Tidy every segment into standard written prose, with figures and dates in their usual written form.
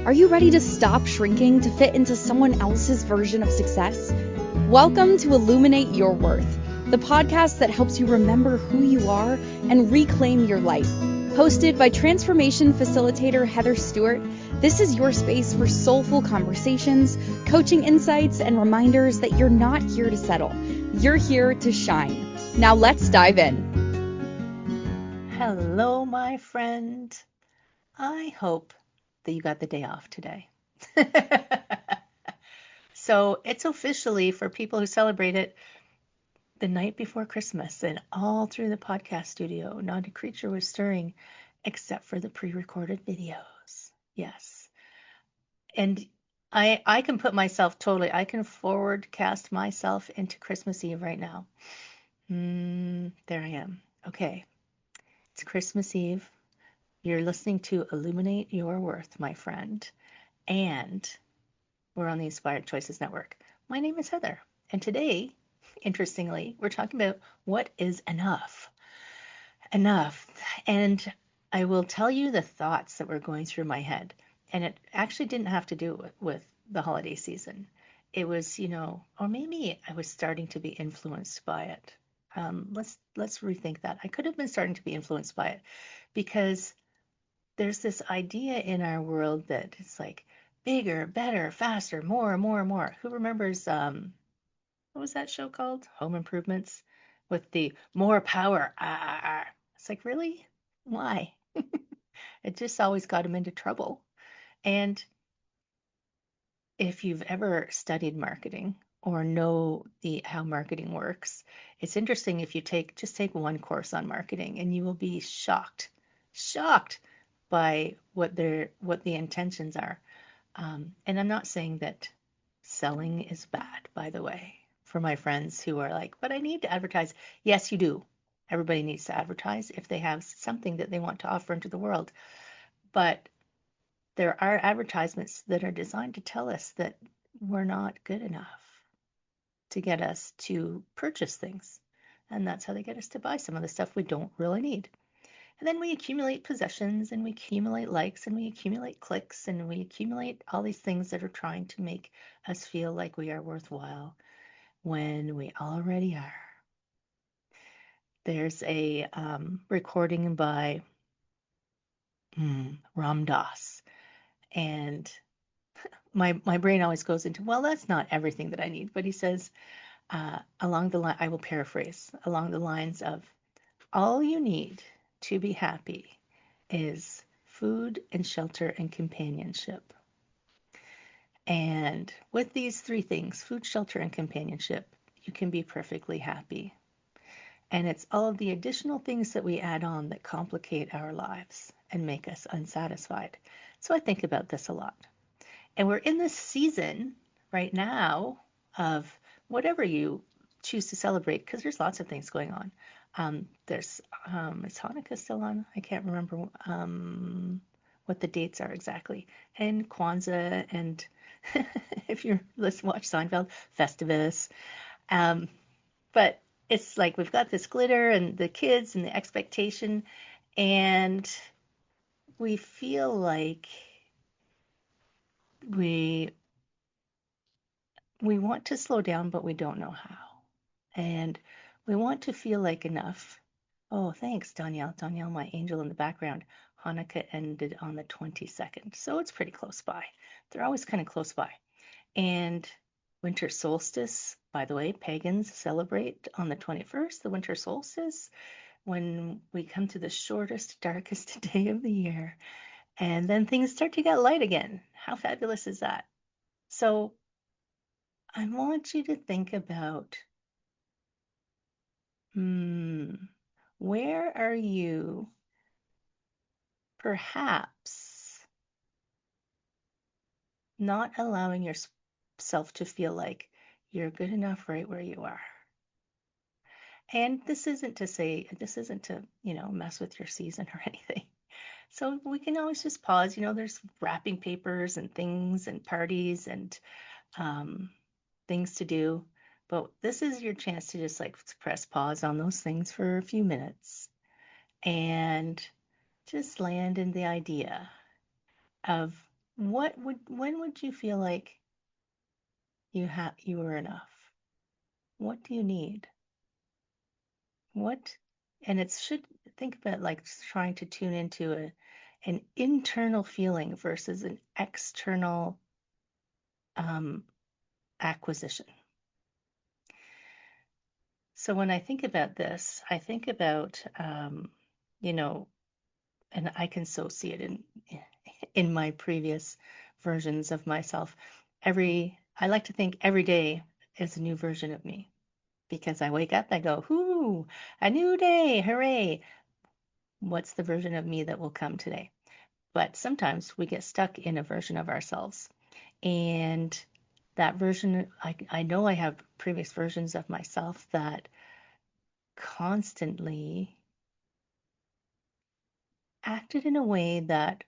Are you ready to stop shrinking to fit into someone else's version of success? Welcome to Illuminate Your Worth, the podcast that helps you remember who you are and reclaim your life. Hosted by transformation facilitator Heather Stewart, this is your space for soulful conversations, coaching insights, and reminders that you're not here to settle. You're here to shine. Now let's dive in. Hello, my friend. I hope that you got the day off today. So it's officially, for people who celebrate it, the night before Christmas, and all through the podcast studio, not a creature was stirring except for the pre-recorded videos. Yes. And I can put myself I can forward cast myself into Christmas Eve right now. There I am. Okay. It's Christmas Eve. You're listening to Illuminate Your Worth, my friend. And we're on the Inspired Choices Network. My name is Heather. And today, interestingly, we're talking about what is enough. Enough. And I will tell you the thoughts that were going through my head. And it actually didn't have to do with the holiday season. It was, or maybe I was starting to be influenced by it. Let's rethink that. I could have been starting to be influenced by it because there's this idea in our world that it's like bigger, better, faster, more, more, more. Who remembers, what was that show called? Home Improvements, with the more power. It's like, really? Why? It just always got him into trouble. And if you've ever studied marketing or know how marketing works, it's interesting if you take one course on marketing and you will be shocked by what the intentions are. And I'm not saying that selling is bad, by the way, for my friends who are like, but I need to advertise. Yes, you do. Everybody needs to advertise if they have something that they want to offer into the world. But there are advertisements that are designed to tell us that we're not good enough to get us to purchase things. And that's how they get us to buy some of the stuff we don't really need. And then we accumulate possessions, and we accumulate likes, and we accumulate clicks, and we accumulate all these things that are trying to make us feel like we are worthwhile when we already are. There's a recording by Ram Dass, and my brain always goes into, well, that's not everything that I need, but he says along the line, I will paraphrase, along the lines of, all you need to be happy is food and shelter and companionship. And with these three things, food, shelter, and companionship, you can be perfectly happy. And it's all of the additional things that we add on that complicate our lives and make us unsatisfied. So I think about this a lot. And we're in this season right now of whatever you choose to celebrate, because there's lots of things going on. Is Hanukkah still on? I can't remember what the dates are exactly. And Kwanzaa, and if you're watch Seinfeld, Festivus. But it's like we've got this glitter and the kids and the expectation, and we feel like we want to slow down, but we don't know how. And we want to feel like enough. Oh, thanks, Danielle. Danielle, my angel in the background. Hanukkah ended on the 22nd, so it's pretty close by. They're always kind of close by. And winter solstice, by the way, pagans celebrate on the 21st, the winter solstice, when we come to the shortest, darkest day of the year. And then things start to get light again. How fabulous is that? So I want you to think about, where are you perhaps not allowing yourself to feel like you're good enough right where you are? And this isn't to, mess with your season or anything. So we can always just pause. There's wrapping papers and things and parties and things to do. But this is your chance to just press pause on those things for a few minutes and just land in the idea of when would you feel like you were enough? What do you need? What, and it should think of it like trying to tune into an internal feeling versus an external um, acquisition. So when I think about this, I think about, you know, and I can so see it in my previous versions of myself. I like to think every day is a new version of me because I wake up, I go, "Whoo, a new day, hooray!" What's the version of me that will come today? But sometimes we get stuck in a version of ourselves. And that version, I know I have previous versions of myself that constantly acted in a way that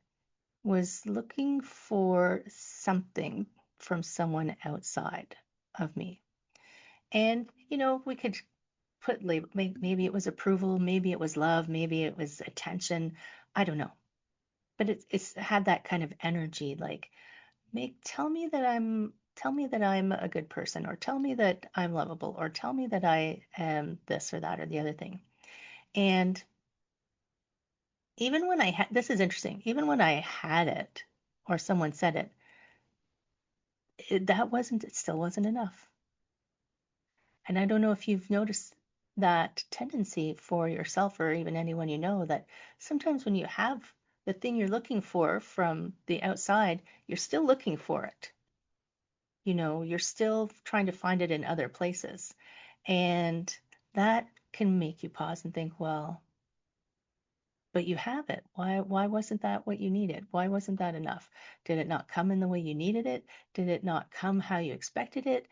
was looking for something from someone outside of me. And, we could put label, maybe it was approval, maybe it was love, maybe it was attention. I don't know. But it's had that kind of energy, like, tell me that I'm a good person, or tell me that I'm lovable, or tell me that I am this or that or the other thing. And even when this is interesting, even when I had it or someone said it, it still wasn't enough. And I don't know if you've noticed that tendency for yourself or even anyone you know, that sometimes when you have the thing you're looking for from the outside, you're still looking for it. You're still trying to find it in other places. And that can make you pause and think, well, but you have it. Why wasn't that what you needed? Why wasn't that enough? Did it not come in the way you needed it? Did it not come how you expected it?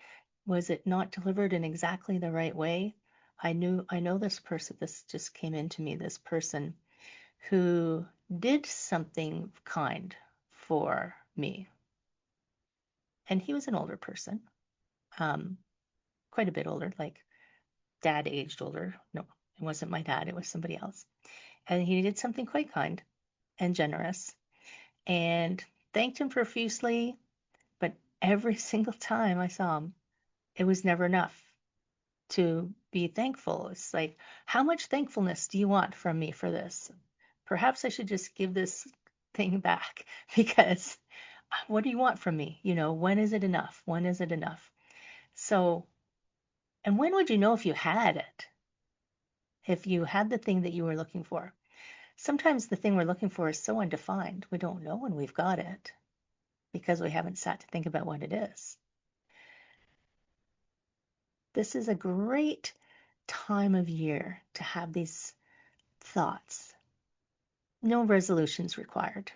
Was it not delivered in exactly the right way? I know this person, this just came into me, this person who did something kind for me. And he was an older person, um, quite a bit older, like dad aged older. No, it wasn't my dad, it was somebody else. And he did something quite kind and generous and thanked him profusely. But every single time I saw him, it was never enough to be thankful. It's like, how much thankfulness do you want from me for this? Perhaps I should just give this thing back because what do you want from me? When is it enough? When is it enough? So, and when would you know if you had it? If you had the thing that you were looking for? Sometimes the thing we're looking for is so undefined, we don't know when we've got it because we haven't sat to think about what it is. This is a great time of year to have these thoughts. No resolutions required.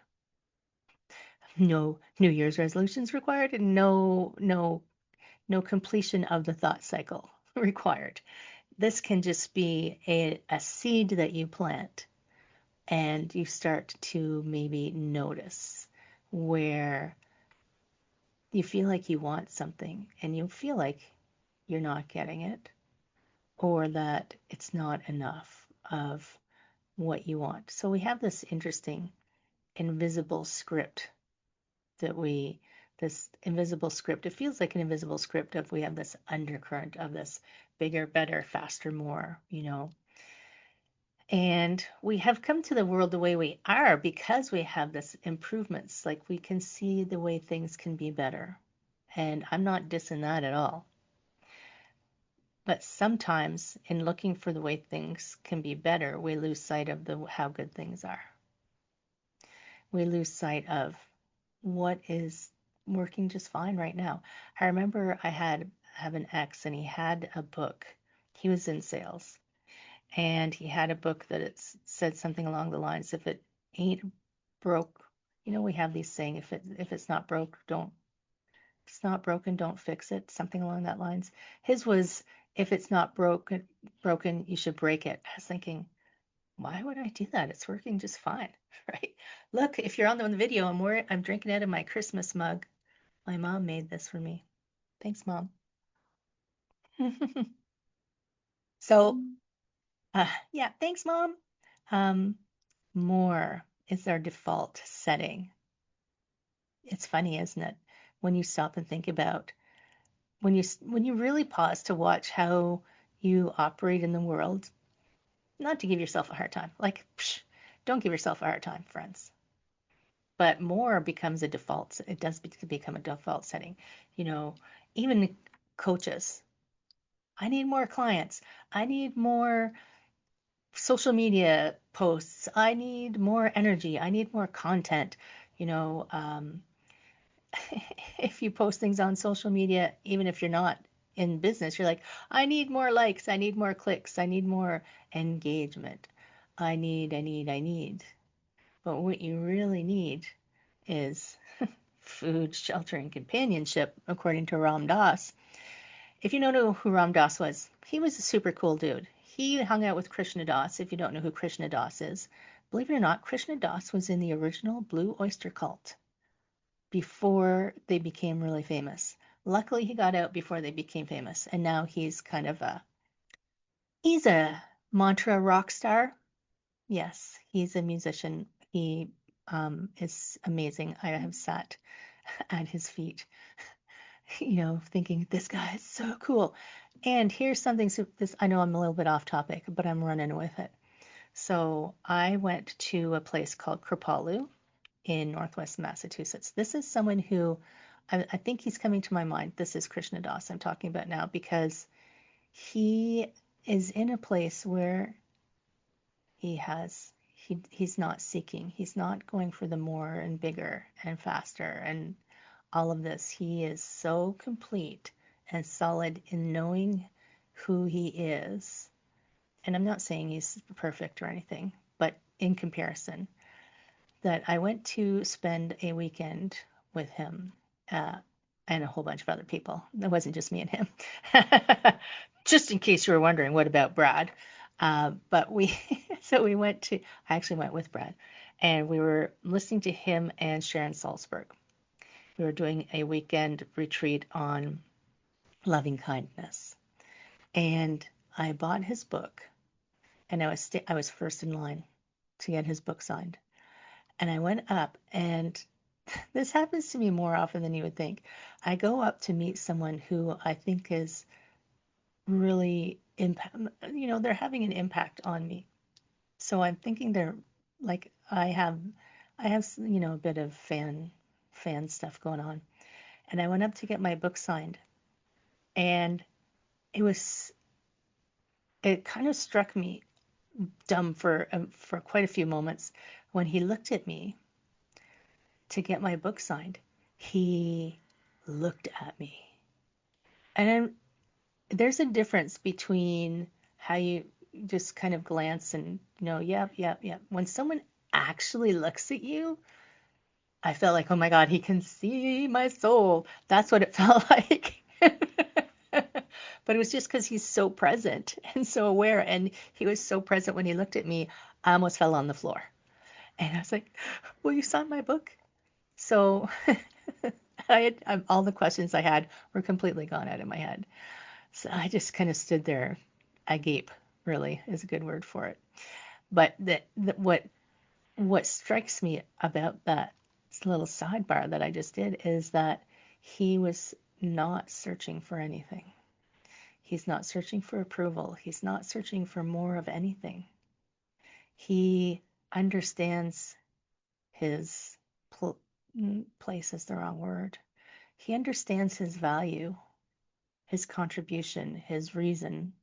No New Year's resolutions required, and no completion of the thought cycle required. This can just be a seed that you plant and you start to maybe notice where you feel like you want something and you feel like you're not getting it, or that it's not enough of what you want. So we have this interesting invisible script this invisible script, it feels like an invisible script of we have this undercurrent of this bigger, better, faster, more. And we have come to the world the way we are because we have this improvements. Like we can see the way things can be better. And I'm not dissing that at all. But sometimes in looking for the way things can be better, we lose sight of how good things are. We lose sight of what is working just fine right now. I remember have an ex and he had a book. He was in sales and he had a book that it said something along the lines, if it ain't broke, we have these saying, if it's not broke, don't if it's not broken, don't fix it, something along that lines. His was, if it's not broken, you should break it. I was thinking, why would I do that? It's working just fine, right? Look, if you're on the video, I'm drinking out of my Christmas mug. My mom made this for me. Thanks, Mom. So, yeah, thanks, Mom. Um, More is our default setting. it's funny, isn't it? When you stop and think about, when you really pause to watch how you operate in the world, not to give yourself a hard time, like, don't give yourself a hard time, friends. But more becomes a default. It does become a default setting. You know, even coaches, I need more clients. I need more social media posts. I need more energy. I need more content. You know, if you post things on social media, even if you're not in business, you're like, I need more likes. I need more clicks. I need more engagement. I need. But what you really need is food, shelter, and companionship, according to Ram Dass. If you don't know who Ram Dass was, he was a super cool dude. He hung out with Krishna Das. If you don't know who Krishna Das is, believe it or not, Krishna Das was in the original Blue Oyster Cult before they became really famous. Luckily, he got out before they became famous, and now he's a mantra rock star. Yes, he's a musician. He is amazing. I have sat at his feet, thinking this guy is so cool. And here's something. So this, I know I'm a little bit off topic, but I'm running with it. So I went to a place called Kripalu in Northwest Massachusetts. This is someone who I think he's coming to my mind. This is Krishna Das I'm talking about now because he is in a place where he's not seeking. He's not going for the more and bigger and faster and all of this. He is so complete and solid in knowing who he is. And I'm not saying he's perfect or anything, but in comparison, that I went to spend a weekend with him and a whole bunch of other people. It wasn't just me and him. Just in case you were wondering, what about Brad? But so I actually went with Brad, and we were listening to him and Sharon Salzberg. We were doing a weekend retreat on loving kindness. And I bought his book, and I was first in line to get his book signed. And I went up, and this happens to me more often than you would think. I go up to meet someone who I think is really they're having an impact on me. So I'm thinking they're like I have a bit of fan stuff going on. And I went up to get my book signed, and it kind of struck me dumb for quite a few moments when he looked at me to get my book signed. He looked at me, and there's a difference between how you just kind of glance and yep, yep, yep. When someone actually looks at you, I felt like, oh my God, he can see my soul. That's what it felt like. But it was just because he's so present and so aware. And he was so present when he looked at me, I almost fell on the floor. And I was like, will you sign my book? So all the questions I had were completely gone out of my head. So I just kind of stood there agape, really is a good word for it. But what strikes me about that little sidebar that I just did is that he was not searching for anything. He's not searching for approval. He's not searching for more of anything. He understands his place is the wrong word. He understands his value, his contribution, his reason,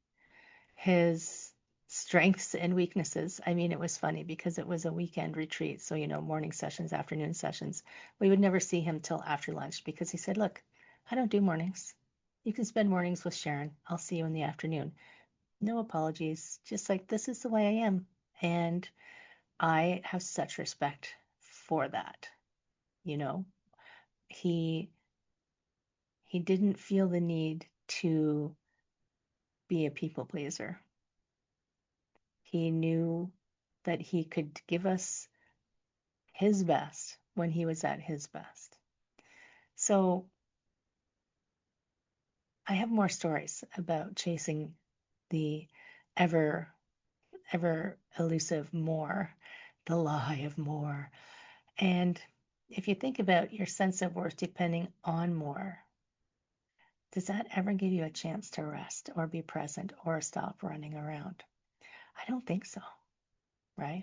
his strengths and weaknesses. I mean, it was funny because it was a weekend retreat. So, morning sessions, afternoon sessions. We would never see him till after lunch because he said, look, I don't do mornings. You can spend mornings with Sharon. I'll see you in the afternoon. No apologies. Just like, this is the way I am. And I have such respect for that. He didn't feel the need to be a people pleaser. He knew that he could give us his best when he was at his best. So I have more stories about chasing the ever, ever elusive more, the lie of more. And if you think about your sense of worth depending on more, does that ever give you a chance to rest or be present or stop running around? I don't think so, right?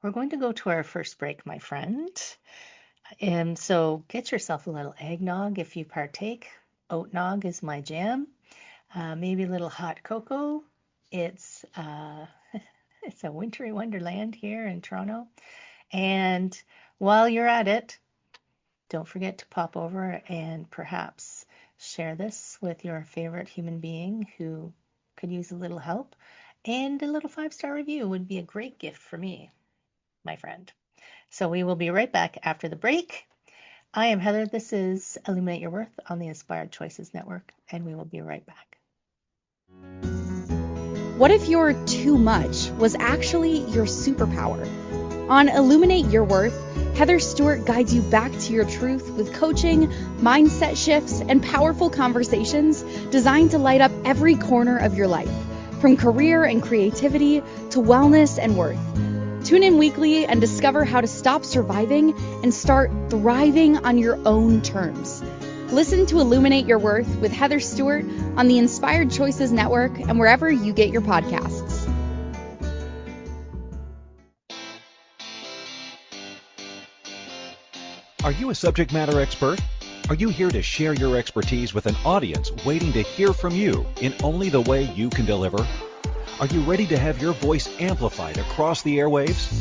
We're going to go to our first break, my friend. And so get yourself a little eggnog if you partake. Oat nog is my jam. Maybe a little hot cocoa. It's it's a wintry wonderland here in Toronto. And while you're at it, don't forget to pop over and perhaps share this with your favorite human being who could use a little help. And a little 5-star review would be a great gift for me, my friend. So we will be right back after the break. I am Heather. This is Illuminate Your Worth on the Inspired Choices Network, and we will be right back. What if your too much was actually your superpower? On Illuminate Your Worth, Heather Stewart guides you back to your truth with coaching, mindset shifts, and powerful conversations designed to light up every corner of your life, from career and creativity to wellness and worth. Tune in weekly and discover how to stop surviving and start thriving on your own terms. Listen to Illuminate Your Worth with Heather Stewart on the Inspired Choices Network and wherever you get your podcasts. Are you a subject matter expert? Are you here to share your expertise with an audience waiting to hear from you in only the way you can deliver? Are you ready to have your voice amplified across the airwaves?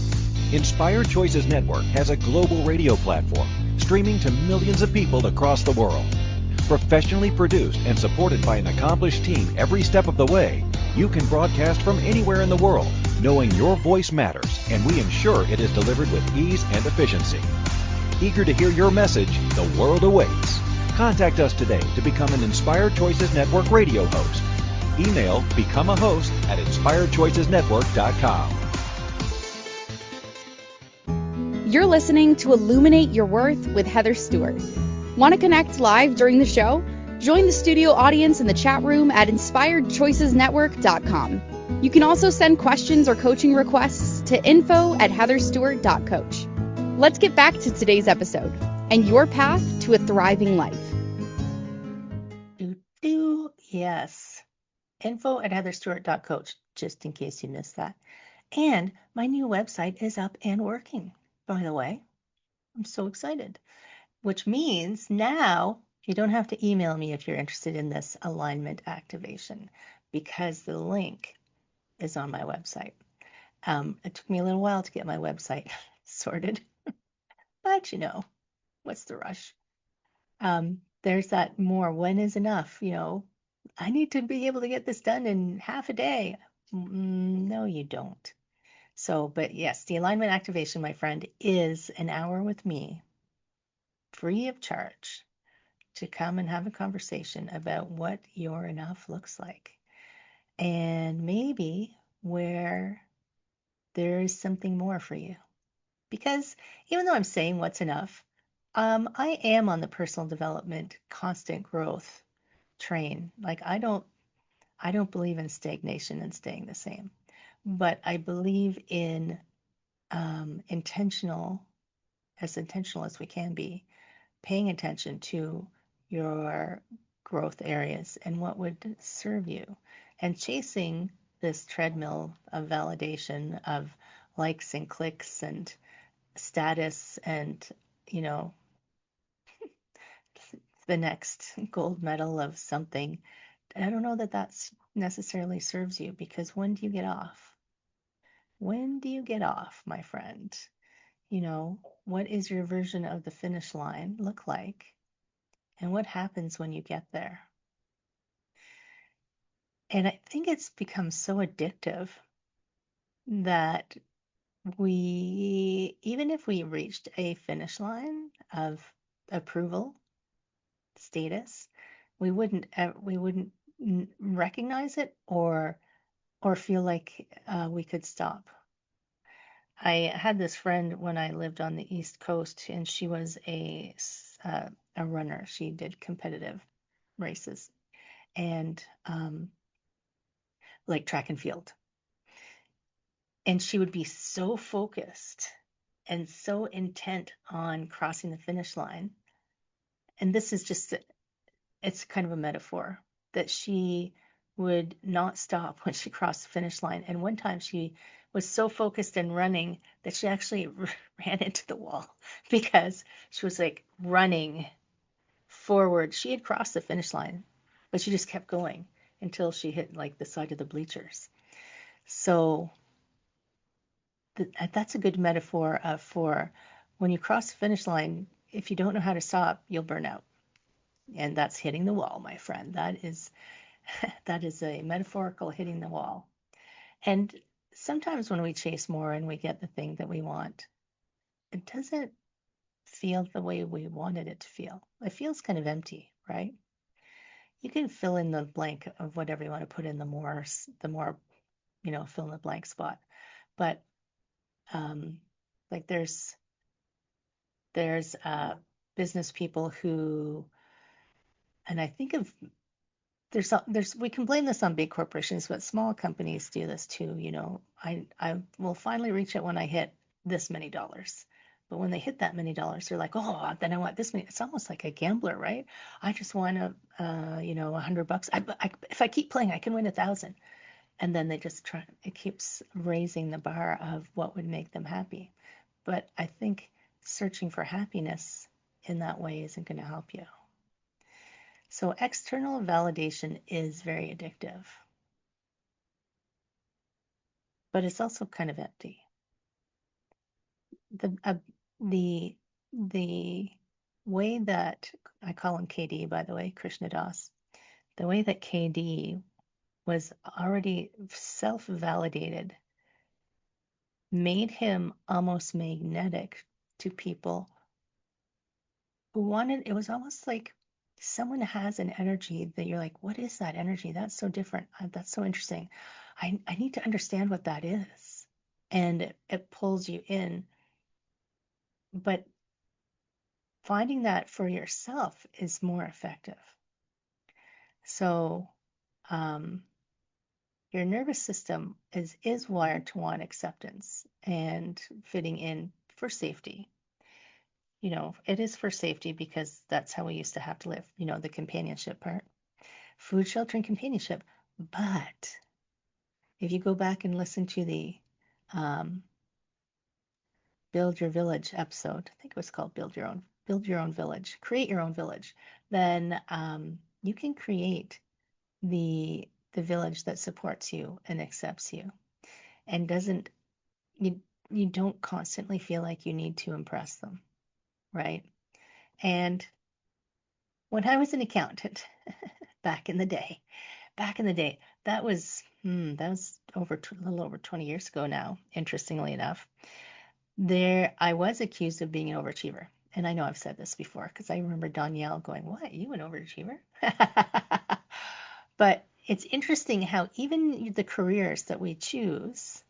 Inspired Choices Network has a global radio platform streaming to millions of people across the world. Professionally produced and supported by an accomplished team every step of the way, you can broadcast from anywhere in the world, knowing your voice matters, and we ensure it is delivered with ease and efficiency. Eager to hear your message, the world awaits. Contact us today to become an Inspired Choices Network radio host. Email becomeahost@inspiredchoicesnetwork.com. You're listening to Illuminate Your Worth with Heather Stewart. Want to connect live during the show? Join the studio audience in the chat room at inspiredchoicesnetwork.com. You can also send questions or coaching requests to info@heatherstewart.coach. Let's get back to today's episode and your path to a thriving life. Yes. info@heatherstewart.coach, just in case you missed that. And my new website is up and working, by the way. I'm so excited. Which means now you don't have to email me if you're interested in this alignment activation, because the link is on my website. It took me a little while to get my website sorted, but what's the rush? There's that more, when is enough? I need to be able to get this done in half a day. No, you don't. So, but yes, the alignment activation, my friend, is an hour with me, free of charge, to come and have a conversation about what your enough looks like, and maybe where there is something more for you. Because even though I'm saying what's enough, I am on the personal development, constant growth train. Like I don't believe in stagnation and staying the same, but I believe in intentional as we can be, paying attention to your growth areas and what would serve you, and chasing this treadmill of validation of likes and clicks and status and the next gold medal of something. I don't know that that's necessarily serves you, because when do you get off? When do you get off, my friend? What is your version of the finish line look like? And what happens when you get there? And I think it's become so addictive that even if we reached a finish line of approval status, we wouldn't recognize it or feel like we could stop. I had this friend when I lived on the East Coast, and she was a runner. She did competitive races and like track and field. And she would be so focused and so intent on crossing the finish line. And this is just, it's kind of a metaphor that she would not stop when she crossed the finish line. And one time she was so focused and running that she actually ran into the wall because she was like running forward. She had crossed the finish line, but she just kept going until she hit like the side of the bleachers. So that's a good metaphor for when you cross the finish line. If you don't know how to stop, you'll burn out. And that's hitting the wall, my friend. That is a metaphorical hitting the wall. And sometimes when we chase more and we get the thing that we want, it doesn't feel the way we wanted it to feel. It feels kind of empty, right? You can fill in the blank of whatever you want to put in the more, fill in the blank spot. But like there's business people who, and I think of there's we can blame this on big corporations, but small companies do this too. I will finally reach it when I hit this many dollars. But when they hit that many dollars, they're like, oh, then I want this many. It's almost like a gambler, right? I just want $100. If I keep playing, I can win 1,000. And then they just try. It keeps raising the bar of what would make them happy. But I think searching for happiness in that way isn't going to help you. So external validation is very addictive, but it's also kind of empty. The way that I call him KD, by the way, Krishna Das, the way that KD was already self-validated made him almost magnetic to people who wanted. It was almost like someone has an energy that you're like, what is that energy? That's so different. That's so interesting. I need to understand what that is. And it pulls you in. But finding that for yourself is more effective. So your nervous system is wired to want acceptance and fitting in for safety. It is for safety because that's how we used to have to live, the companionship part. Food, shelter, and companionship. But if you go back and listen to the Build Your Village episode, I think it was called Build Your Own Village, Create Your Own Village, then you can create the village that supports you and accepts you and doesn't you don't constantly feel like you need to impress them, right? And when I was an accountant back in the day, that was a little over 20 years ago now, interestingly enough. I was accused of being an overachiever. And I know I've said this before because I remember Danielle going, what, you an overachiever? But it's interesting how even the careers that we choose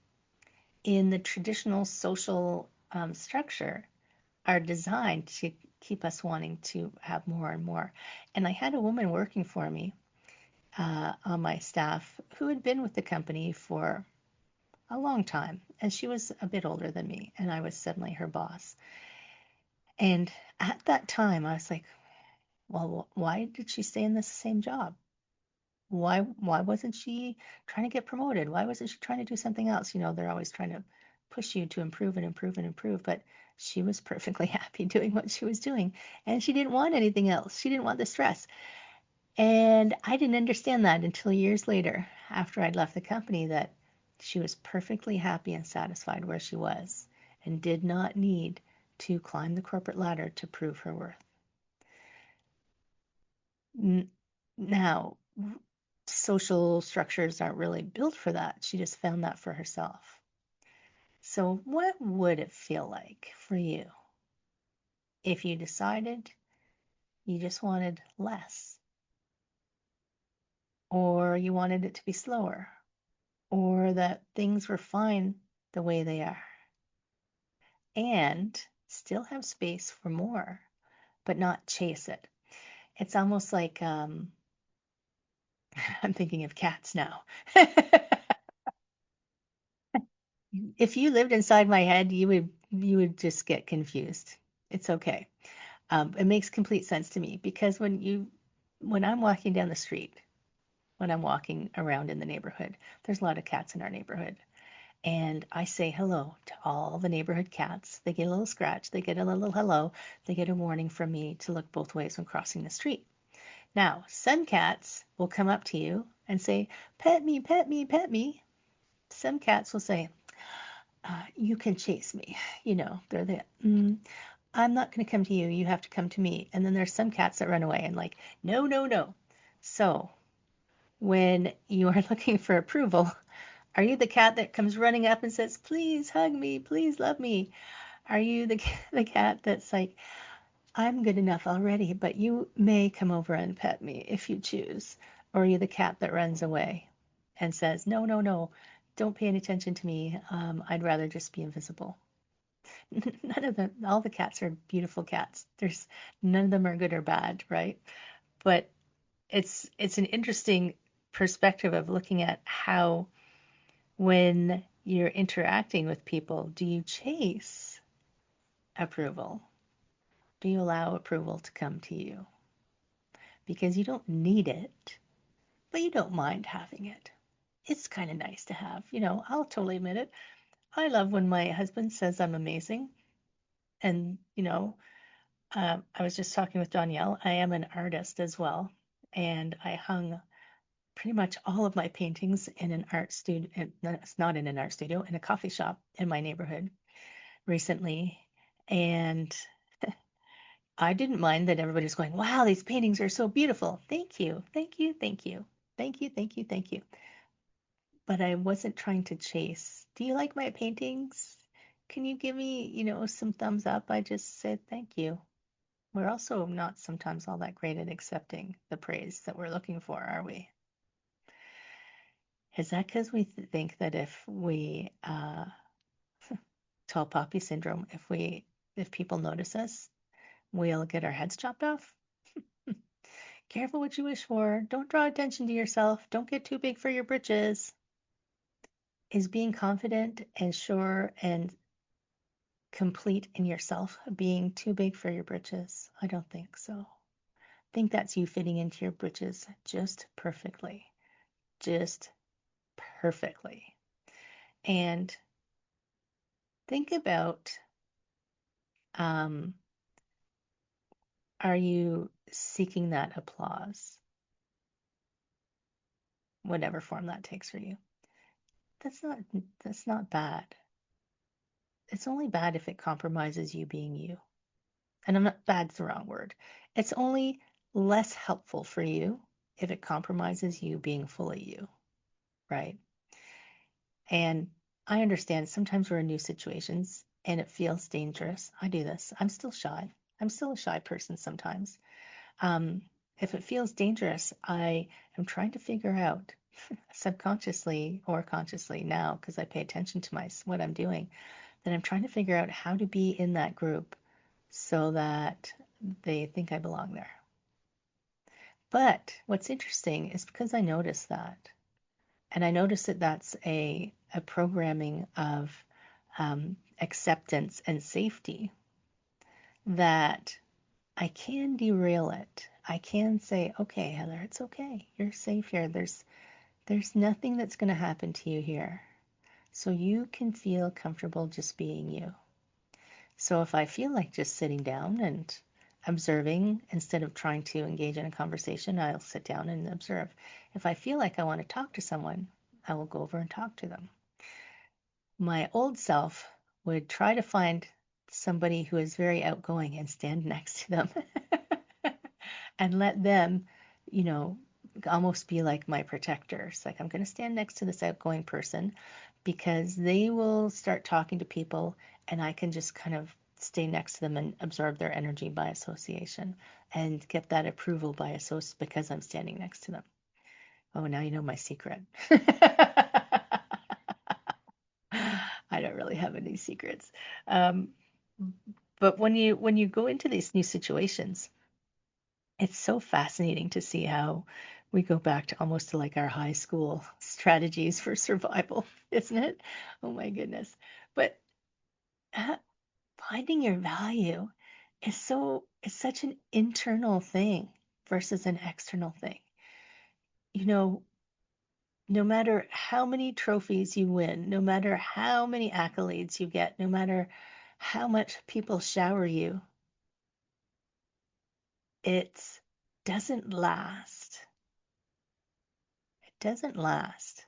in the traditional social structure are designed to keep us wanting to have more and more. And I had a woman working for me on my staff who had been with the company for a long time, and she was a bit older than me, and I was suddenly her boss. And at that time, I was like, well, why did she stay in this same job? Why wasn't she trying to get promoted? Why wasn't she trying to do something else? They're always trying to push you to improve and improve and improve, but she was perfectly happy doing what she was doing, and she didn't want anything else. She didn't want the stress. And I didn't understand that until years later, after I'd left the company, that she was perfectly happy and satisfied where she was and did not need to climb the corporate ladder to prove her worth. Now, social structures aren't really built for that. She just found that for herself. So what would it feel like for you if you decided you just wanted less, or you wanted it to be slower, or that things were fine the way they are, and still have space for more, but not chase it? It's almost like I'm thinking of cats now. If you lived inside my head, you would you would just get confused. It's okay. It makes complete sense to me because when I'm walking down the street, when I'm walking around in the neighborhood, there's a lot of cats in our neighborhood. And I say hello to all the neighborhood cats. They get a little scratch, they get a little hello, they get a warning from me to look both ways when crossing the street. Now, some cats will come up to you and say, pet me, pet me, pet me. Some cats will say, you can chase me. They're the, I'm not going to come to you. You have to come to me. And then there's some cats that run away and like, no, no, no. So when you are looking for approval, are you the cat that comes running up and says, please hug me, please love me? Are you the cat that's like, I'm good enough already, but you may come over and pet me if you choose? Or are you the cat that runs away and says, no, no, no, don't pay any attention to me. I'd rather just be invisible. None of them, all the cats are beautiful cats. None of them are good or bad, right? But it's an interesting perspective of looking at how when you're interacting with people, do you chase approval? Do you allow approval to come to you? Because you don't need it, but you don't mind having it. It's kind of nice to have. I'll totally admit it. I love when my husband says I'm amazing. And, I was just talking with Danielle. I am an artist as well. And I hung pretty much all of my paintings in an art studio. It's not in an art studio, in a coffee shop in my neighborhood recently. And I didn't mind that everybody's going, wow, these paintings are so beautiful. Thank you, thank you, thank you, thank you, thank you, thank you. But I wasn't trying to chase. Do you like my paintings? Can you give me, some thumbs up? I just said thank you. We're also not sometimes all that great at accepting the praise that we're looking for, are we? Is that because we think that if we, tall poppy syndrome, if people notice us, we'll get our heads chopped off? Careful what you wish for. Don't draw attention to yourself. Don't get too big for your britches. Is being confident and sure and complete in yourself being too big for your britches? I don't think so. I think that's you fitting into your britches just perfectly. Just perfectly. And think about, are you seeking that applause? Whatever form that takes for you. That's not bad. It's only bad if it compromises you being you. And bad's the wrong word. It's only less helpful for you if it compromises you being fully you, right? And I understand sometimes we're in new situations and it feels dangerous. I do this. I'm still shy. I'm still a shy person sometimes. If it feels dangerous, I am trying to figure out subconsciously or consciously now, because I pay attention to what I'm doing, that I'm trying to figure out how to be in that group so that they think I belong there. But what's interesting is because I noticed that, and I noticed that that's a programming of acceptance and safety, that I can derail it. I can say, okay, Heather, it's okay. You're safe here. There's nothing that's going to happen to you here. So you can feel comfortable just being you. So if I feel like just sitting down and observing instead of trying to engage in a conversation, I'll sit down and observe. If I feel like I want to talk to someone, I will go over and talk to them. My old self would try to find somebody who is very outgoing and stand next to them and let them, almost be like my protectors. Like, I'm going to stand next to this outgoing person because they will start talking to people and I can just kind of stay next to them and absorb their energy by association and get that approval by association because I'm standing next to them. Oh, now you know my secret. I don't really have any secrets. But when you go into these new situations, it's so fascinating to see how we go back to almost to like our high school strategies for survival, isn't it? Oh my goodness. But finding your value is such an internal thing versus an external thing. You know, no matter how many trophies you win, no matter how many accolades you get, no matter how much people shower you, it doesn't last. It doesn't last.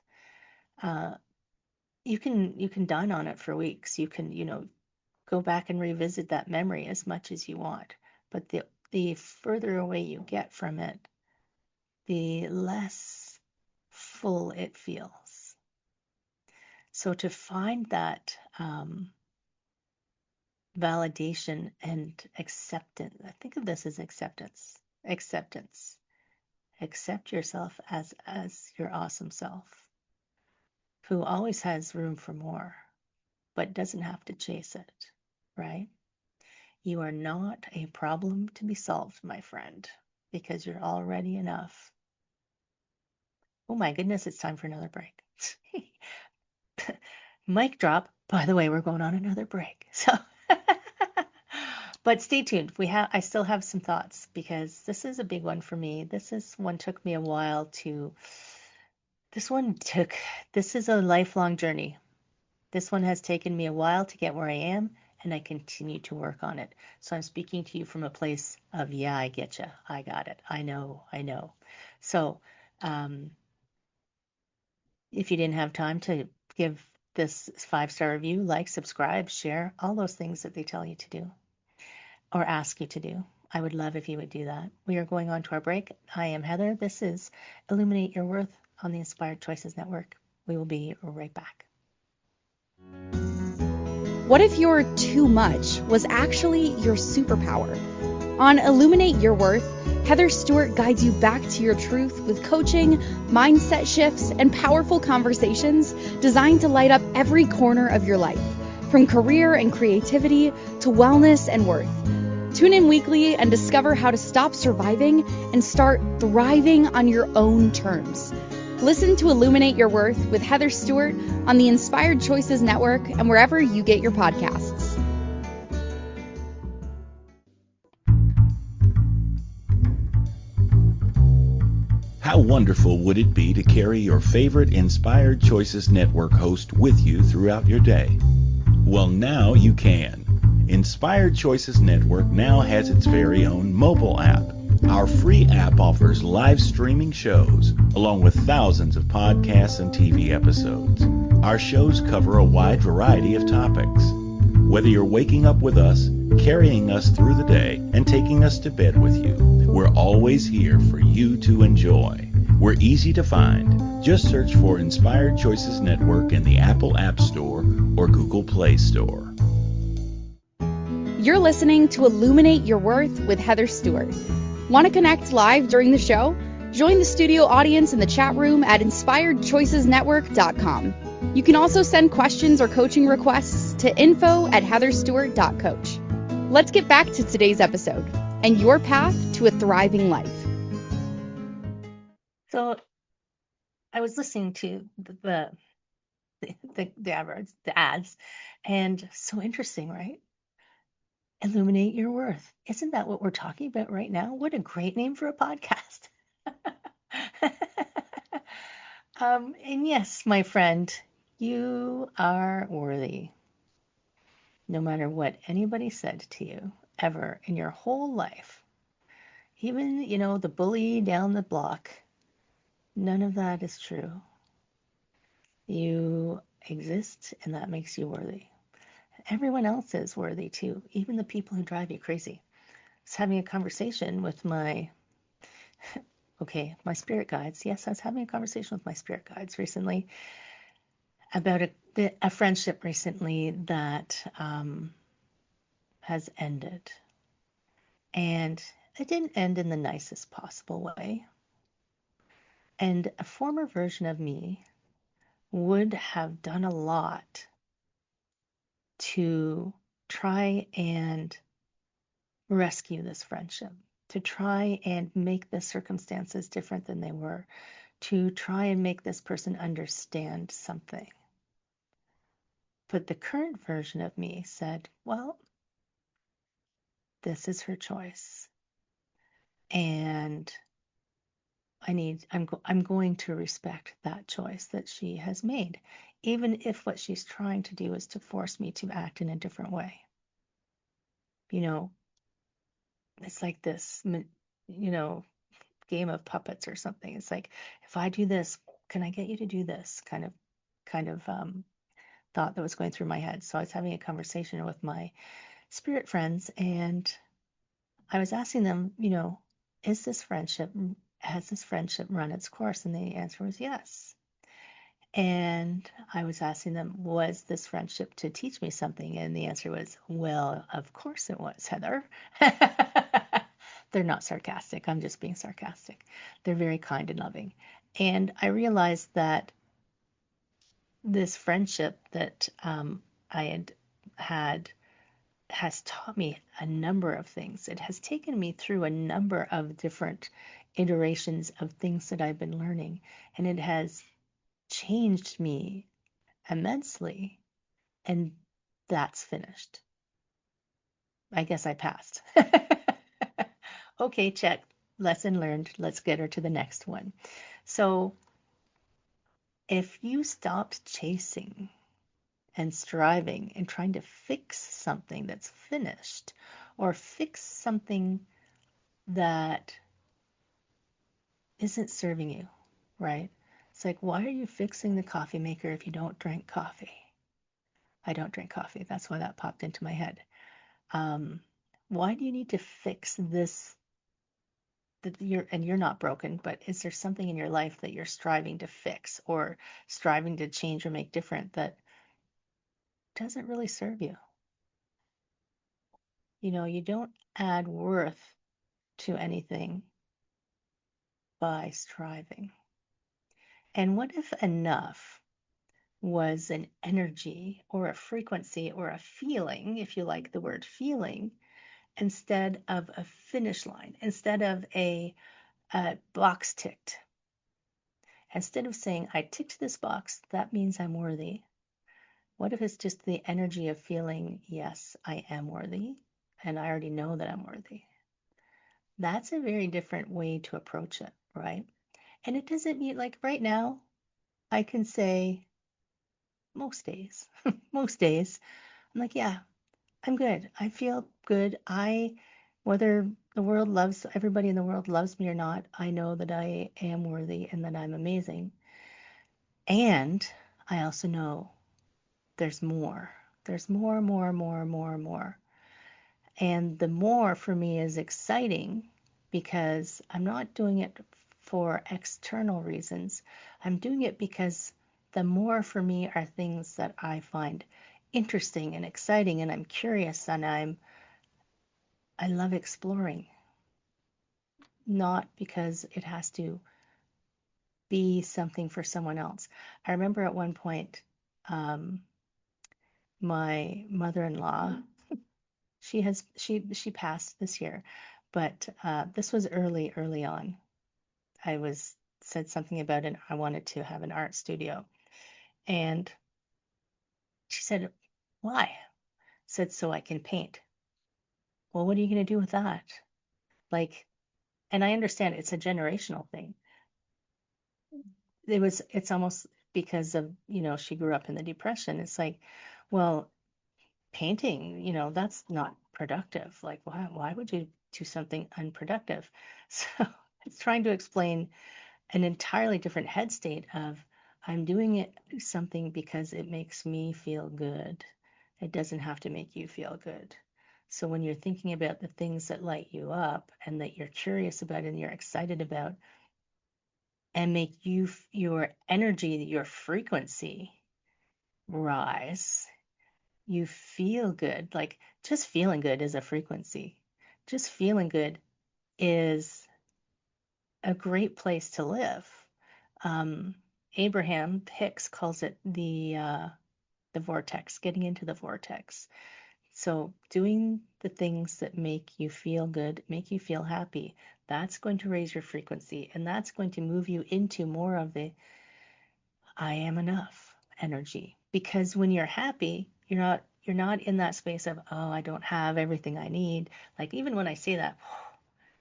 You can dine on it for weeks. You can, go back and revisit that memory as much as you want. But the further away you get from it, the less full it feels. So to find that validation and acceptance, I think of this as acceptance. Acceptance. Accept yourself as your awesome self, who always has room for more, but doesn't have to chase it, right? You are not a problem to be solved, my friend, because you're already enough. Oh my goodness, it's time for another break. Mic drop. By the way, we're going on another break. So, but stay tuned. I still have some thoughts because this is a big one for me. This took me a while to. This is a lifelong journey. This one has taken me a while to get where I am, and I continue to work on it. So I'm speaking to you from a place of, yeah, I get you. I got it. I know. So if you didn't have time to give this 5-star review, like, subscribe, share, all those things that they tell you to do or ask you to do, I would love if you would do that. We are going on to our break. I am Heather. This is Illuminate Your Worth on the Inspired Choices Network. We will be right back. What if your too much was actually your superpower? On Illuminate Your Worth, Heather Stewart guides you back to your truth with coaching, mindset shifts, and powerful conversations designed to light up every corner of your life, from career and creativity to wellness and worth. Tune in weekly and discover how to stop surviving and start thriving on your own terms. Listen to Illuminate Your Worth with Heather Stewart on the Inspired Choices Network and wherever you get your podcasts. How wonderful would it be to carry your favorite Inspired Choices Network host with you throughout your day? Well, now you can. Inspired Choices Network now has its very own mobile app. Our free app offers live streaming shows, along with thousands of podcasts and TV episodes. Our shows cover a wide variety of topics. Whether you're waking up with us, carrying us through the day, and taking us to bed with you, we're always here for you to enjoy. We're easy to find. Just search for Inspired Choices Network in the Apple App Store or Google Play Store. You're listening to Illuminate Your Worth with Heather Stewart. Want to connect live during the show? Join the studio audience in the chat room at inspiredchoicesnetwork.com. You can also send questions or coaching requests to info@heatherstewart.coach. Let's get back to today's episode and your path to a thriving life. So I was listening to the ads, and so interesting, right? Illuminate Your Worth. Isn't that what we're talking about right now? What a great name for a podcast. And yes, my friend, you are worthy. No matter what anybody said to you ever in your whole life, even, the bully down the block, none of that is true. You exist, and that makes you worthy. Everyone else is worthy too, even the people who drive you crazy. I was having a conversation with my spirit guides. Yes, I was having a conversation with my spirit guides recently about a friendship recently that has ended. And it didn't end in the nicest possible way. And a former version of me would have done a lot to try and rescue this friendship, to try and make the circumstances different than they were, to try and make this person understand something. But the current version of me said, well, This is her choice. And I'm going to respect that choice that she has made, even if what she's trying to do is to force me to act in a different way. You know, it's like this, game of puppets or something. It's like, if I do this, can I get you to do this? Kind of thought that was going through my head. So I was having a conversation with my spirit friends, and I was asking them, has this friendship run its course? And the answer was yes. And I was asking them, was this friendship to teach me something? And the answer was, well, of course it was, Heather. They're not sarcastic. I'm just being sarcastic. They're very kind and loving. And I realized that this friendship that I had has taught me a number of things. It has taken me through a number of different iterations of things that I've been learning, and it has changed me immensely. And that's finished. I guess I passed. Okay, check. Lesson learned. Let's get her to the next one. So if you stopped chasing and striving and trying to fix something that's finished, or fix something that isn't serving you, right? It's like, why are you fixing the coffee maker if you don't drink coffee? I don't drink coffee. That's why that popped into my head. Why do you need to fix this? You're not broken, but is there something in your life that you're striving to fix or striving to change or make different that doesn't really serve you? You don't add worth to anything by striving. And what if enough was an energy or a frequency or a feeling, if you like the word feeling, instead of a finish line, instead of a box ticked? Instead of saying, I ticked this box, that means I'm worthy. What if it's just the energy of feeling, yes, I am worthy, and I already know that I'm worthy? That's a very different way to approach it, right? And it doesn't mean, like, right now, I can say most days, most days, I'm like, yeah, I'm good. I feel good. Whether everybody in the world loves me or not, I know that I am worthy and that I'm amazing. And I also know there's more. There's more, more, more, more, more. And the more for me is exciting because I'm not doing it for external reasons. I'm doing it because the more for me are things that I find interesting and exciting, and I'm curious, and I love exploring. Not because it has to be something for someone else. I remember at one point, my mother-in-law, she passed this year, but this was early on. I said something about it. I wanted to have an art studio, and she said, "Why?" I said, "So I can paint." Well, what are you going to do with that? Like, and I understand it's a generational thing. It's almost because of, she grew up in the Depression. It's like, well, painting, that's not productive. Like, why would you do something unproductive? So it's trying to explain an entirely different head state of, I'm doing it something because it makes me feel good. It doesn't have to make you feel good. So when you're thinking about the things that light you up and that you're curious about and you're excited about and make your energy, your frequency rise, you feel good. Like, just feeling good is a frequency. Just feeling good is a great place to live. Abraham Hicks calls it the vortex, getting into the vortex. So doing the things that make you feel good, make you feel happy, that's going to raise your frequency, and that's going to move you into more of the I am enough energy. Because when you're happy, you're not in that space of, oh, I don't have everything I need. Like even when I say that,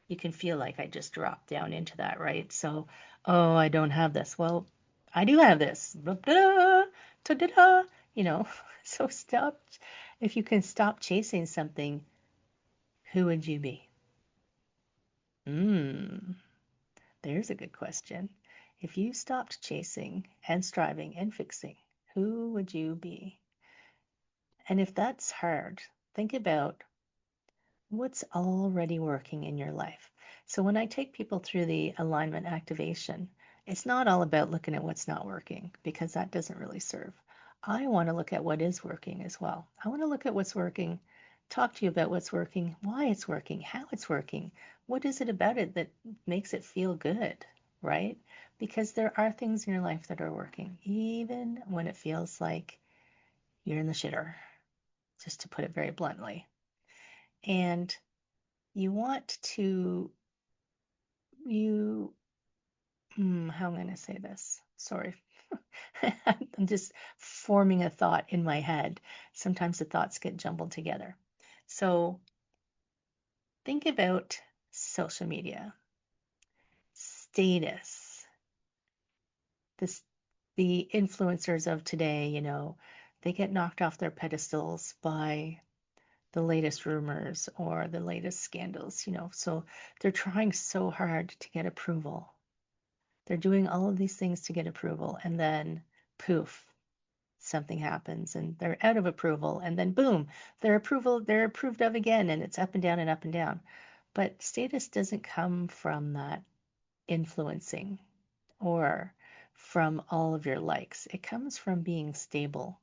you can feel like I just dropped down into that, right? So, oh, I don't have this. Well, I do have this. Ta-da, ta-da-da, you know. So stop. If you can stop chasing something, who would you be? There's a good question. If you stopped chasing and striving and fixing, who would you be? And if that's hard, think about what's already working in your life. So when I take people through the alignment activation, it's not all about looking at what's not working because that doesn't really serve. I want to look at what is working as well. I want to look at what's working, talk to you about what's working, why it's working, how it's working. What is it about it that makes it feel good, right? Because there are things in your life that are working, even when it feels like you're in the shitter, just to put it very bluntly. And you want to, how am I going to say this? Sorry. I'm just forming a thought in my head. Sometimes the thoughts get jumbled together. So think about social media, status, this, the influencers of today, they get knocked off their pedestals by the latest rumors or the latest scandals, so they're trying so hard to get approval. They're doing all of these things to get approval, and then poof, something happens and they're out of approval, and then boom, they're approved of again, and it's up and down and up and down. But status doesn't come from that influencing or from all of your likes. It comes from being stable.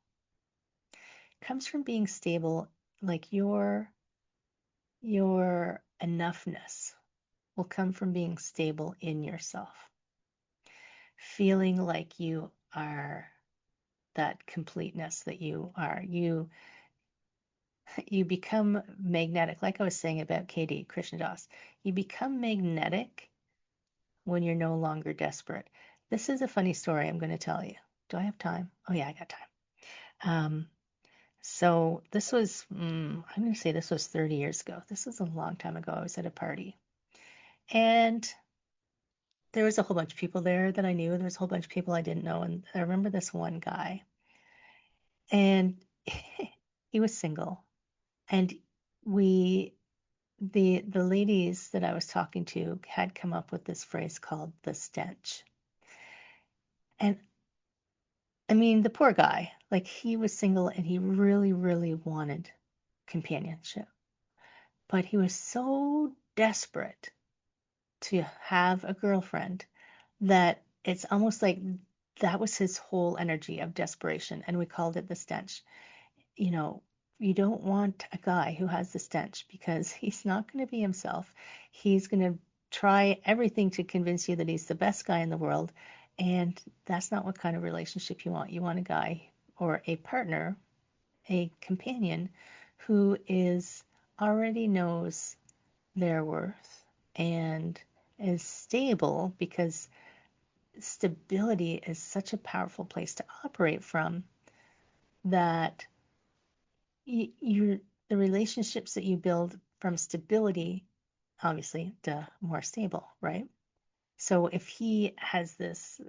It comes from being stable, like your enoughness will come from being stable in yourself. Feeling like you are that completeness that you are. You become magnetic, like I was saying about KD Krishnadas. You become magnetic when you're no longer desperate. This is a funny story I'm going to tell you. Do I have time? Oh yeah, I got time. So this was, I'm going to say this was 30 years ago. This was a long time ago. I was at a party, and there was a whole bunch of people there that I knew. There was a whole bunch of people I didn't know, and I remember this one guy, and he was single, and the ladies that I was talking to had come up with this phrase called the stench. And I mean, the poor guy, like he was single and he really, really wanted companionship. But he was so desperate to have a girlfriend that it's almost like that was his whole energy of desperation. And we called it the stench. You don't want a guy who has the stench because he's not going to be himself. He's going to try everything to convince you that he's the best guy in the world. And that's not what kind of relationship you want. You want a guy or a partner, a companion who already knows their worth and is stable, because stability is such a powerful place to operate from, that the relationships that you build from stability, obviously, more stable, right? So if he has this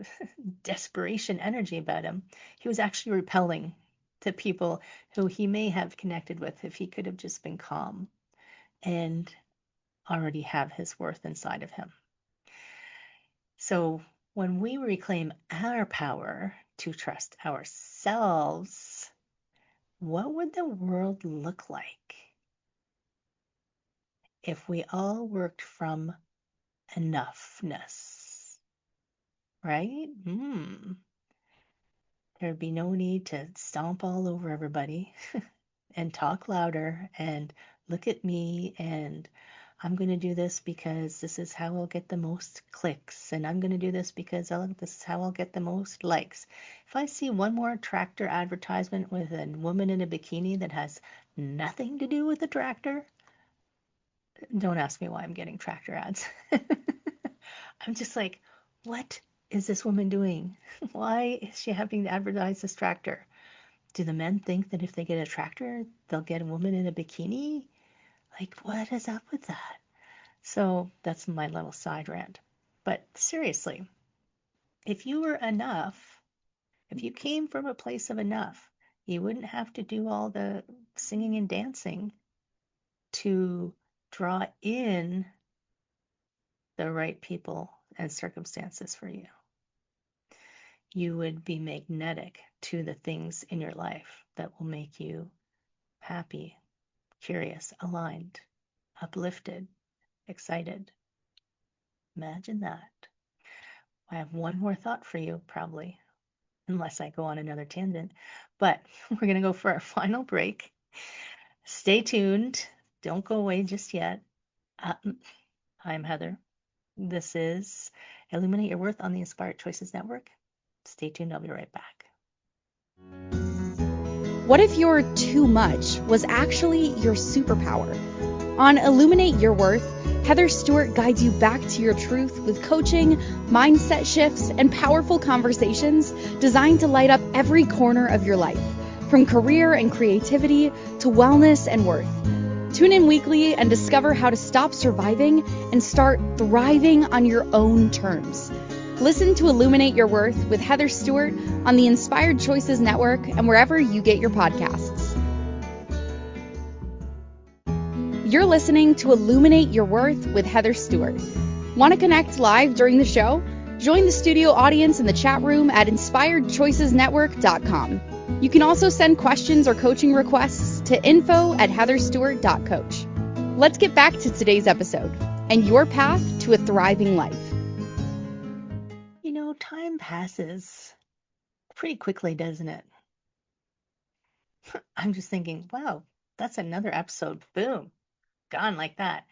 desperation energy about him, he was actually repelling to people who he may have connected with if he could have just been calm and already have his worth inside of him. So when we reclaim our power to trust ourselves, what would the world look like if we all worked from enoughness, right? There'd be no need to stomp all over everybody and talk louder and look at me, and I'm going to do this because this is how I'll get the most clicks, and I'm going to do this because this is how I'll get the most likes. If I see one more tractor advertisement with a woman in a bikini that has nothing to do with the tractor, don't ask me why I'm getting tractor ads. I'm just like, what is this woman doing? Why is she having to advertise this tractor? Do the men think that if they get a tractor, they'll get a woman in a bikini? Like, what is up with that? So that's my little side rant. But seriously, if you were enough, if you came from a place of enough, you wouldn't have to do all the singing and dancing to draw in the right people and circumstances for you. You would be magnetic to the things in your life that will make you happy, curious, aligned, uplifted, excited. Imagine that. I have one more thought for you, probably, unless I go on another tangent. But we're going to go for our final break. Stay tuned. Don't go away just yet. I'm Heather. This is Illuminate Your Worth on the Inspired Choices Network. Stay tuned. I'll be right back. What if your too much was actually your superpower? On Illuminate Your Worth, Heather Stewart guides you back to your truth with coaching, mindset shifts, and powerful conversations designed to light up every corner of your life, from career and creativity to wellness and worth. Tune in weekly and discover how to stop surviving and start thriving on your own terms. Listen to Illuminate Your Worth with Heather Stewart on the Inspired Choices Network and wherever you get your podcasts. You're listening to Illuminate Your Worth with Heather Stewart. Want to connect live during the show? Join the studio audience in the chat room at inspiredchoicesnetwork.com. You can also send questions or coaching requests to info@heatherstewart.coach. Let's get back to today's episode and your path to a thriving life. You know, time passes pretty quickly, doesn't it? I'm just thinking, wow, that's another episode. Boom, gone like that.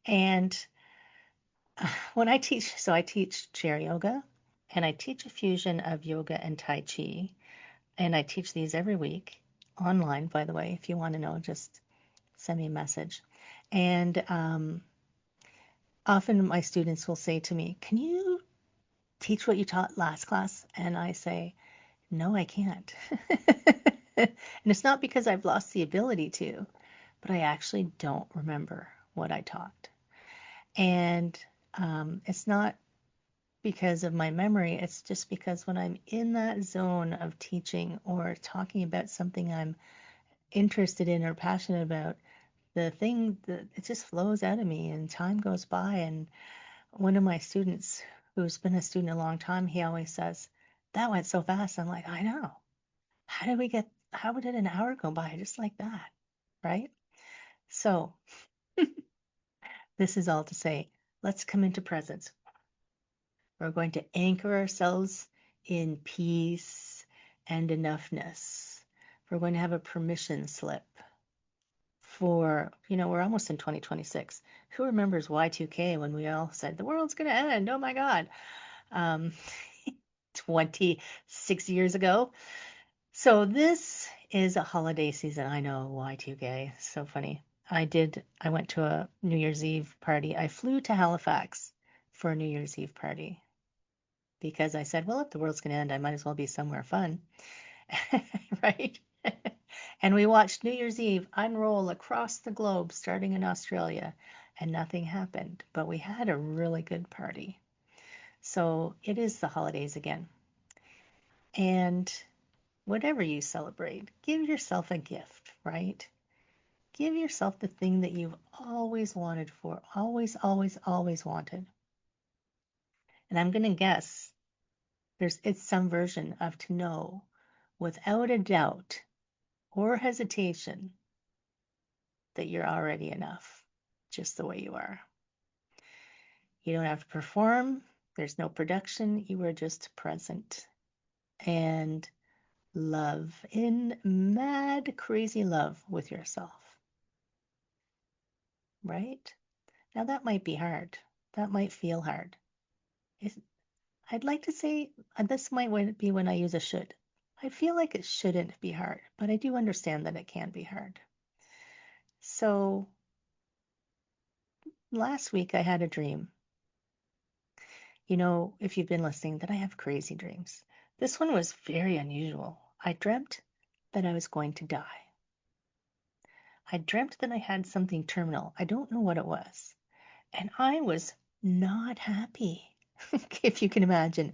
And when I teach, so I teach chair yoga and I teach a fusion of yoga and Tai Chi. And I teach these every week online, by the way. If you want to know, just send me a message. And often my students will say to me, can you teach what you taught last class? And I say, no, I can't. And it's not because I've lost the ability to, but I actually don't remember what I taught. And it's not because of my memory. It's just because when I'm in that zone of teaching or talking about something I'm interested in or passionate about, the thing that it just flows out of me and time goes by. And one of my students who's been a student a long time, he always says, that went so fast. I'm like, I know. How did an hour go by just like that? Right? So this is all to say, let's come into presence. We're going to anchor ourselves in peace and enoughness. We're going to have a permission slip for, we're almost in 2026. Who remembers Y2K when we all said the world's going to end? Oh my God. 26 years ago. So this is a holiday season. I know, Y2K. So funny. I went to a New Year's Eve party. I flew to Halifax for a New Year's Eve party because I said, well, if the world's going to end, I might as well be somewhere fun. Right? And we watched New Year's Eve unroll across the globe, starting in Australia, and nothing happened. But we had a really good party. So it is the holidays again. And whatever you celebrate, give yourself a gift, right? Give yourself the thing that you've always wanted for, always, always, always wanted. And I'm going to guess it's some version of to know without a doubt or hesitation that you're already enough, just the way you are. You don't have to perform. There's no production. You are just present and love, in mad, crazy love with yourself. Right? Now that might be hard. That might feel hard. I'd like to say this might be when I use a should. I feel like it shouldn't be hard, but I do understand that it can be hard. So last week I had a dream. If you've been listening, that I have crazy dreams. This one was very unusual. I dreamt that I was going to die. I dreamt that I had something terminal. I don't know what it was. And I was not happy, if you can imagine.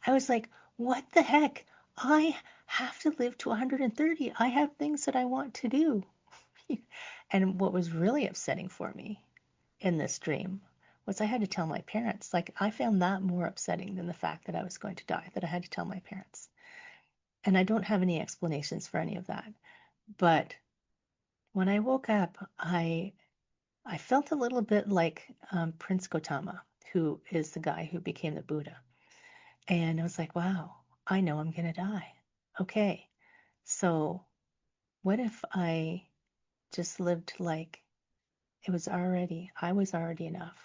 I was like, what the heck? I have to live to 130. I have things that I want to do. And what was really upsetting for me in this dream was I had to tell my parents. Like, I found that more upsetting than the fact that I was going to die, that I had to tell my parents. And I don't have any explanations for any of that. But when I woke up, I felt a little bit like Prince Gautama, who is the guy who became the Buddha. And I was like, wow, I know I'm going to die. Okay, so what if I just lived like I was already enough.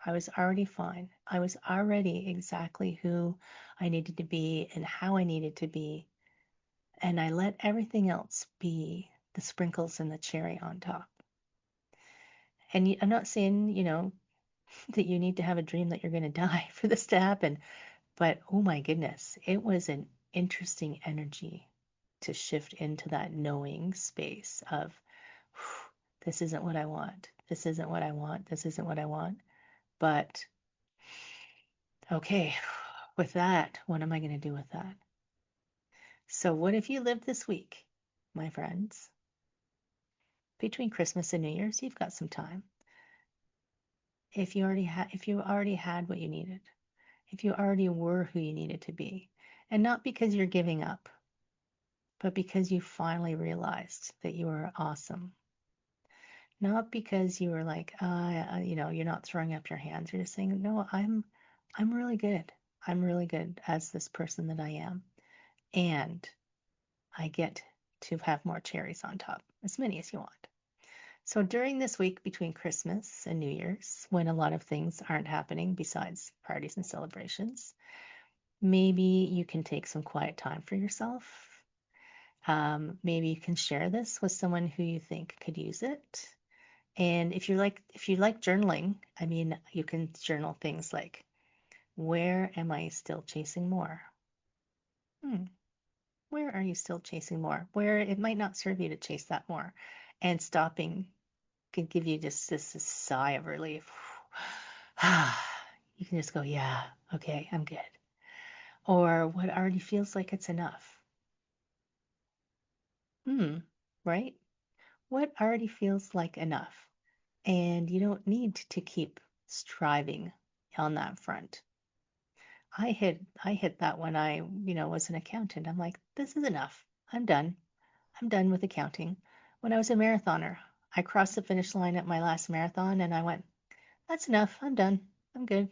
I was already fine. I was already exactly who I needed to be and how I needed to be. And I let everything else be the sprinkles and the cherry on top. And I'm not saying, that you need to have a dream that you're going to die for this to happen. But oh my goodness, it was an interesting energy to shift into that knowing space of, this isn't what I want. This isn't what I want. This isn't what I want. But okay, with that, what am I going to do with that? So what if you lived this week, my friends? Between Christmas and New Year's, you've got some time. If you already had what you needed, if you already were who you needed to be, and not because you're giving up, but because you finally realized that you were awesome. Not because you were like, you're not throwing up your hands. You're just saying, no, I'm really good. I'm really good as this person that I am. And I get to have more cherries on top, as many as you want. So during this week between Christmas and New Year's, when a lot of things aren't happening besides parties and celebrations, maybe you can take some quiet time for yourself. Maybe you can share this with someone who you think could use it. And if you like journaling, I mean, you can journal things like, where am I still chasing more? Where are you still chasing more? Where it might not serve you to chase that more. And stopping could give you just this sigh of relief. You can just go, yeah, okay, I'm good. Or what already feels like it's enough. Right? What already feels like enough? And you don't need to keep striving on that front. I hit that when I, was an accountant. I'm like, this is enough. I'm done. I'm done with accounting. When I was a marathoner, I crossed the finish line at my last marathon and I went, that's enough. I'm done. I'm good.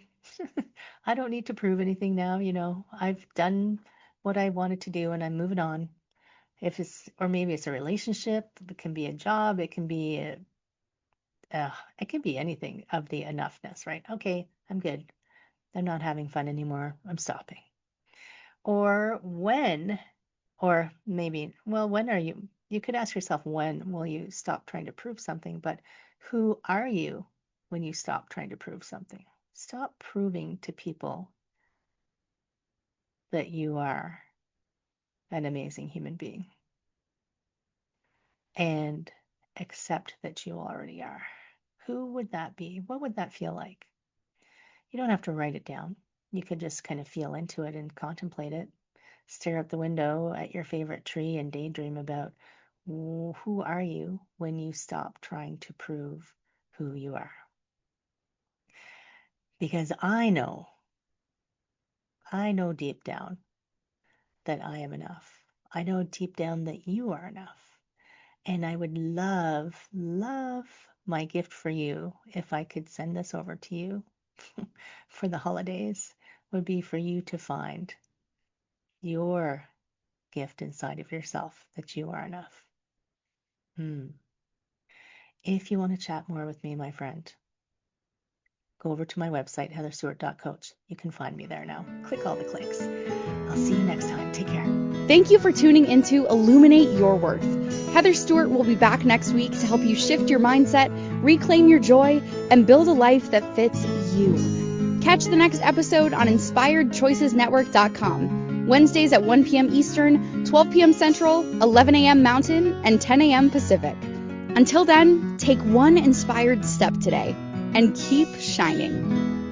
I don't need to prove anything now. I've done what I wanted to do and I'm moving on. Or maybe it's a relationship, it can be a job, it can be anything of the enoughness, right? Okay, I'm good. I'm not having fun anymore. I'm stopping. Or when are you could ask yourself, when will you stop trying to prove something? But who are you when you stop trying to prove something? Stop proving to people that you are an amazing human being and accept that you already are. Who would that be? What would that feel like? You don't have to write it down. You could just kind of feel into it and contemplate it. Stare out the window at your favorite tree and daydream about who are you when you stop trying to prove who you are. Because I know deep down that I am enough. I know deep down that you are enough. And I would love my gift for you, if I could send this over to you for the holidays, would be for you to find your gift inside of yourself, that you are enough. If you want to chat more with me, my friend, go over to my website, heatherstewart.coach. You can find me there now. Click all the clicks. I'll see you next time. Take care. Thank you for tuning into Illuminate Your Worth. Heather Stewart will be back next week to help you shift your mindset, reclaim your joy, and build a life that fits you. Catch the next episode on InspiredChoicesNetwork.com. Wednesdays at 1 p.m. Eastern, 12 p.m. Central, 11 a.m. Mountain, and 10 a.m. Pacific. Until then, take one inspired step today and keep shining.